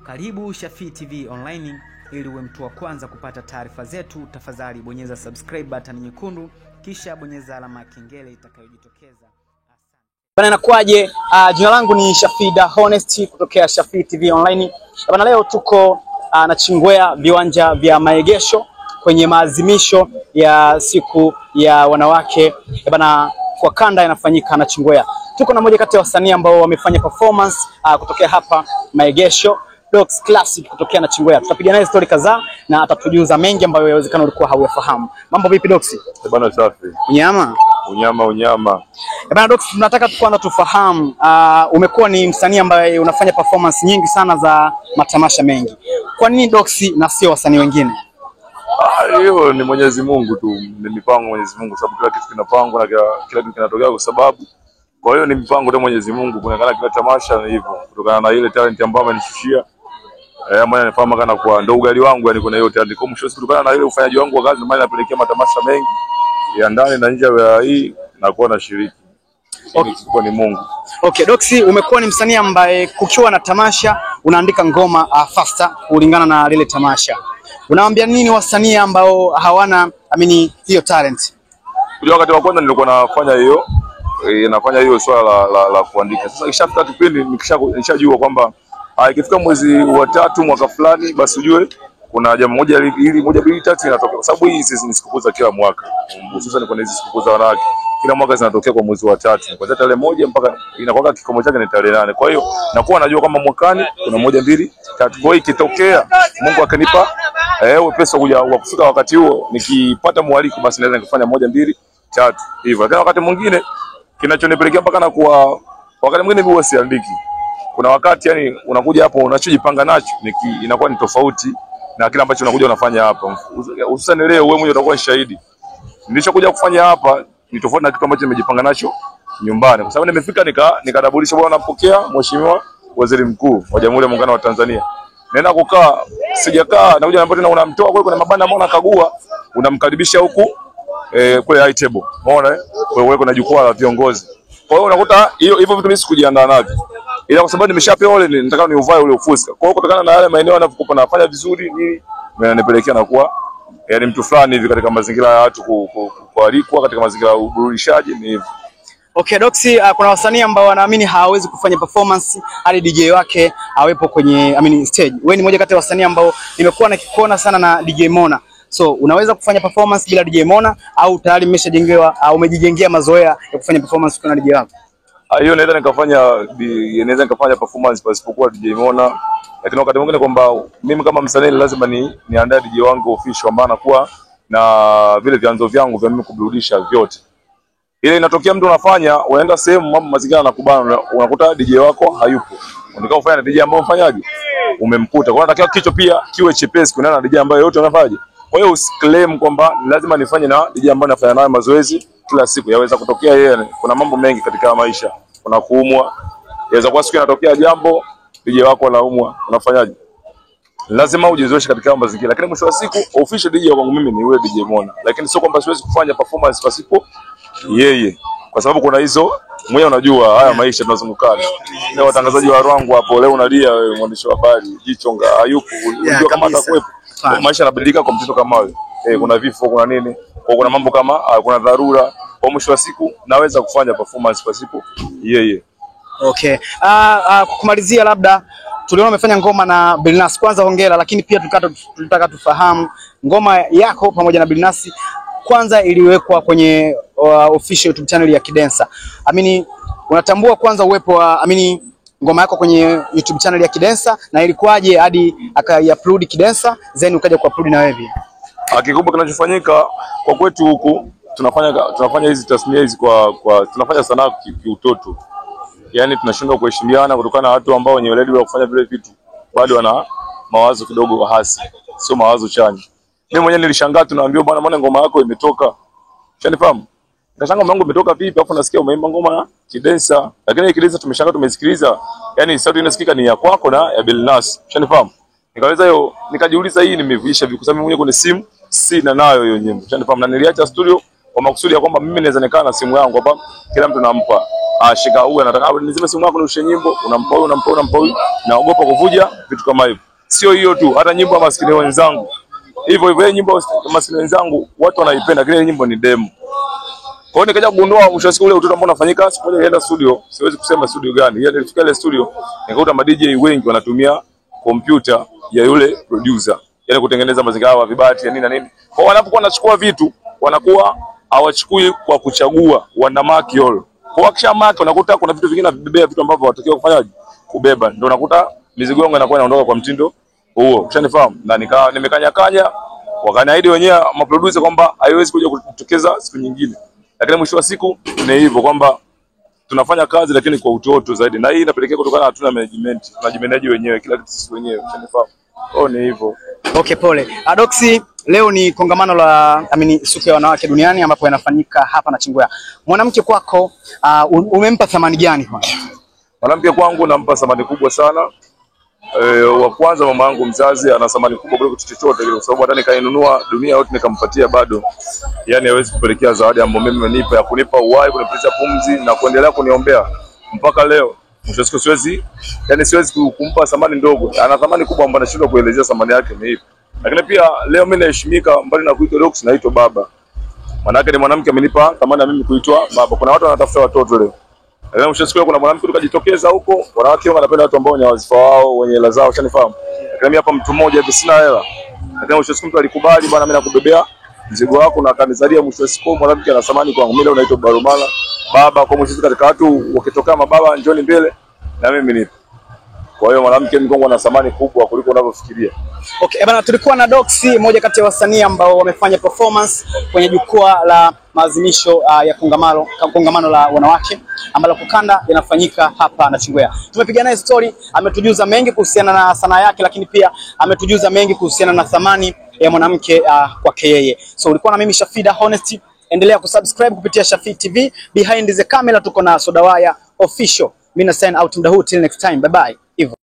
Karibu Shafii TV Online, ili uwe mtu wa kwanza kupata taarifa zetu. Tafadhali bonyeza subscribe button nyekundu, kisha bonyeza alama ya kengele itakayojitokeza. Bana, inakuaje? Jina langu ni Shafii Da Honest kutokea Shafii TV Online. Bana, leo tuko Nachingwea, viwanja vya maegesho kwenye maazimisho ya siku ya wanawake. Bana, kwa kanda yanafanyika Nachingwea. Tuko na mmoja kati ya wasanii ambao wamefanya performance kutokea hapa maegesho, Dox Classic kutokea Nachingwea. Tutapiga naye story kadhaa na atatujuza mengi ambayo yawezekana ulikuwa hauyafahamu. Mambo vipi Dox? Bana, safi. Unyama. Bana Dox, tunataka kwanza tufahamu, umekuwa ni msanii ambaye unafanya performance nyingi sana za matamasha mengi. Kwa nini Dox na sio wasanii wengine? Hiyo ni Mwenyezi Mungu tu, ni mipango Mwenyezi Mungu, sababu kila kitu kinapangwa na kila kitu kinatokea kwa sababu. Kwa hiyo ni mipango tu Mwenyezi Mungu, kuonekana kila tamasha ni hivyo, kutokana na ile talent ambayo amenishushia. Mwana anafahamu kana kwa ndo ugali wangu, yani kuna hiyo talent. Kwa mwisho kutokana na ile ufanyaji wangu wa kazi, maana napelekea matamasha mengi ya ndani na nje ya hii na kuwa na shiriki. Okay. Kwa ni Mungu. Okay, Dox, umekuwa ni msanii ambaye kukiwa na tamasha unaandika ngoma faster kulingana na lile tamasha. Unawaambia nini wasanii ambao hawana hiyo talent? Kwa wakati wa kwanza nilikuwa nafanya hiyo swala la kuandika. Sasa ikishafika kipindi nikishajua kwamba ikifika mwezi wa 3 mwaka fulani, basi ujue kuna jambo moja ili moja mbili tatu inatokea, kwa sababu hizi ni sikukuu za kila mwaka, hususan kwa hizi sikukuu za wanawake kila mwaka zinatokea kwa mwezi wa 3, kwa tarehe 1 mpaka inakuwa kikomo chake ni tarehe 8. Kwa hiyo nakuwa najua kama mwakani kuna 1 2 3. Kwa hiyo ikitokea Mungu akanipa pesa kuja kufika wakati huo, nikipata mwaliko basi naweza nikafanya 1 2 3 hivyo. Lakini wakati mwingine kinachonipelekea mpaka na kuwa wakati mwingine huwa siandiki. Kuna wakati yani unakuja hapo unachojipanga nacho inakuwa ni tofauti na kile ambacho unakuja unafanya hapa. Hususan leo wewe mwenyewe utakuwa shahidi. Nilichokuja kufanya hapa ni tofauti na kitu ambacho nimejipanga nacho nyumbani. Kwa sababu nimefika nikadabulisha, bwana napokea Mheshimiwa Waziri Mkuu wa Jamhuri ya Muungano wa Tanzania. Naenda kukaa, sijakaa, nakuja naambia tena unamtoa kwa kuna mabanda ambao unakagua, unamkaribisha huku kule high table. Umeona wewe kuna jukwaa la viongozi. Kwa hiyo unakuta hivyo vitu mimi sikujiandaa navyo. Ila kwa sababu nimeshapewa ule, nataka niuvae ule ufuska. Kwa hiyo kutokana na yale maeneo yanapokuwa nafanya vizuri nini, yananipelekea na kuwa yani mtu fulani hivi katika mazingira ya watu kualikwa katika mazingira ya uburudishaji ni hivyo. Okay Dox, kuna wasanii ambao wanaamini hawawezi kufanya performance hadi DJ wake awepo kwenye stage. Wewe ni mmoja kati ya wasanii ambao nimekuwa nikikuona sana na DJ Mona. So unaweza kufanya performance bila DJ Mona au tayari umeshajengewa au umejijengea mazoea ya kufanya performance kwa DJ wako? Hiyo naweza nikafanya performance pasipokuwa DJ Mona, lakini wakati mwingine kwamba mimi kama msanii lazima niandae DJ wangu official, maana kuwa na vile vyanzo vyangu vya mimi kuburudisha vyote. Ile inatokea mtu unafanya unaenda sehemu mambo mazingira yanakubana, unakuta DJ wako hayupo, unataka kufanya na DJ ambaye mfanyaji umemkuta. Kwa hiyo unatakiwa kicho pia kiwe chepesi kuna na DJ ambaye yote unafaje. Kwa hiyo usiclaim kwamba lazima nifanye na DJ ambaye nafanya naye mazoezi kila siku. Yaweza kutokea yeye, kuna mambo mengi katika maisha. Kuna kuumwa, yaweza kuwa siku inatokea jambo DJ wako anaumwa, unafanyaje? Lazima ujizoeshe katika mazingira. Lakini mwisho wa siku official DJ wangu mimi ni yule DJ Mona, lakini sio kwamba siwezi kufanya performance pasipo yeye, kwa sababu kuna hizo mwenyewe unajua haya maisha tunazungukana. Na watangazaji wa Rwangu hapo leo unalia wewe mwandishi wa habari, Jichonga hayupo, unajua kama atakuwepo. Maisha yanabadilika kwa mtindo kama wewe. Kuna vifo, kuna nini, kuna mambo kama kuna dharura. Kwa mwisho wa siku naweza kufanya performance pasipo yeye. Okay. Kumalizia, labda tuliona umefanya ngoma na Billnass. Kwanza hongera, lakini pia tulitaka tufahamu ngoma yako pamoja na Billnass kwanza iliwekwa kwenye official YouTube channel ya Kidensa. Unatambua kwanza uwepo wa ngoma yako kwenye YouTube channel ya Kidensa, na ilikuwaje hadi akaiupload Kidensa then ukaja kuupload na wewe? Kikubwa kinachofanyika kwa kwetu huku tunafanya hizi tasnia hizi kwa tunafanya sanaa kiutoto. Yaani tunashindwa kuheshimiana kutokana na watu ambao wenye weledi wa kufanya vile vitu bado wana mawazo kidogo hasi, sio mawazo chanya. Mimi mwenyewe nilishangaa, tunaambiwa bwana, mbona ngoma yako imetoka? Unanifahamu? Nikashangaa ngoma yangu imetoka vipi? Alafu nasikia umeimba ngoma ya Kidensa. Lakini Kidensa tumeshangaa, tumesikiliza. Yaani sauti inasikika ni ya kwako na ya Billnass. Unanifahamu? Nikaweza hiyo, nikajiuliza hii nimevisha vipi, kwa sababu mwenyewe kwenye simu sina nayo hiyo nyimbo. Unanifahamu? Na niliacha studio kwa makusudi ya kwamba mimi naweza nikaa na simu yangu hapa, kila mtu nampa shika huyu anataka nizime simu yako nirushe nyimbo, unampa huyu, naogopa kuvuja vitu kama hivyo. Sio hiyo tu, hata nyimbo ya maskini wenzangu hivyo nyimbo ya maskini wenzangu watu wanaipenda, kile nyimbo ni demo. Kwa hiyo nikaja kugundua mwisho wa siku ule utoto ambao unafanyika, siku moja nilienda studio, siwezi kusema studio gani. Ile nilifika ile studio, nikakuta ma DJ wengi wanatumia kompyuta ya yule producer, yani kutengeneza mazingira ya vibati ya nini na nini. Kwa hiyo wanapokuwa wanachukua vitu, wanakuwa hawachukui kwa kuchagua, wana mark all. Kwa wakisha mark unakuta kuna vitu vingine vibebea vitu ambavyo watakiwa kufanyaje? Kubeba. Ndio unakuta mizigo yangu inakuwa inaondoka kwa mtindo huo. Ushanifahamu? Na nimekanya wakaniahidi wenyewe maproducer kwamba haiwezi kuja kutokeza siku nyingine. Lakini mwisho wa siku ni hivyo kwamba tunafanya kazi lakini kwa utoto zaidi. Na hii inapelekea kutokana na hatuna management. Tunajimanage wenyewe, kila kitu sisi wenyewe. Ushanifahamu? Ni hivyo. Okay, pole. Doxy, leo ni kongamano la siku ya wanawake duniani ambapo yanafanyika hapa Nachingwea. Mwanamke kwako umempa thamani gani kwanza? Mwanamke kwangu nampa thamani kubwa sana. Wa kwanza mama yangu mzazi ana thamani kubwa kuliko kitu chochote, kwa sababu hata nikainunua dunia yote nikampatia bado, yani hawezi kupelekea zawadi ambayo mimi nimenipa ya kunipa uhai, kunipa pumzi na kuendelea kuniombea mpaka leo. Mwisho siku siwezi kumpa thamani ndogo. Ana thamani kubwa ambayo nashindwa kuelezea thamani yake ni hivi. Lakini pia leo mimi naheshimika, mbali na kuitwa Doxy naitwa baba. Maana yake ni mwanamke amenipa thamani na mimi kuitwa baba. Kuna watu wanatafuta watoto leo. Leo mwisho siku kuna mwanamke tukajitokeza huko, wanawake wanapenda watu ambao wenye wazifa wao, wenye hela zao, ushanifahamu. Lakini mimi hapa mtu mmoja hivi sina hela. Lakini mwisho siku mtu alikubali, bwana mimi nakubebea mzigo wako na kanizalia. Mwisho siku mwanamke ana thamani kwangu. Mimi leo naitwa Barumala baba, kwa mwisho siku katika watu wakitokea mababa njoni mbele na mimi nipo. Kwa hiyo mwanamke mkongo ana thamani kubwa kuliko unavyofikiria. Okay, bana, tulikuwa na Doxy, moja kati ya wasanii ambao wamefanya performance kwenye jukwaa la maadhimisho ya kongamano la wanawake ambalo kukanda yanafanyika hapa Nachingwea. Tumepiga naye story, ametujuza mengi kuhusiana na sanaa yake, lakini pia ametujuza mengi kuhusiana na thamani ya mwanamke kwake yeye. So ulikuwa na mimi Shafida Honest, endelea kusubscribe kupitia Shafi TV. Behind the camera tuko na Sodawaya Official. Mina sign out, till next time. Bye bye.